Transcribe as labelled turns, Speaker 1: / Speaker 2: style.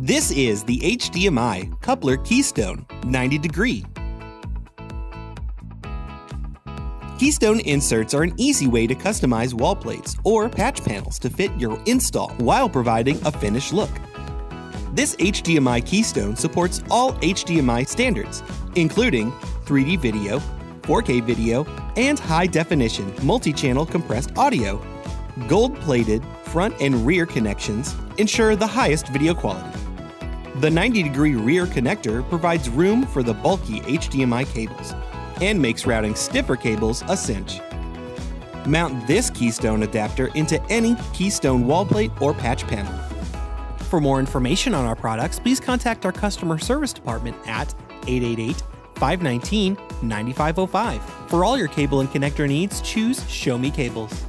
Speaker 1: This is the HDMI coupler Keystone 90-degree. Keystone inserts are an easy way to customize wall plates or patch panels to fit your install while providing a finished look. This HDMI Keystone supports all HDMI standards, including 3D video, 4K video, and high-definition multi-channel compressed audio. Gold-plated front and rear connections ensure the highest video quality. The 90-degree rear connector provides room for the bulky HDMI cables and makes routing stiffer cables a cinch. Mount this Keystone adapter into any Keystone wall plate or patch panel.
Speaker 2: For more information on our products, please contact our customer service department at 888-519-9505. For all your cable and connector needs, choose Show Me Cables.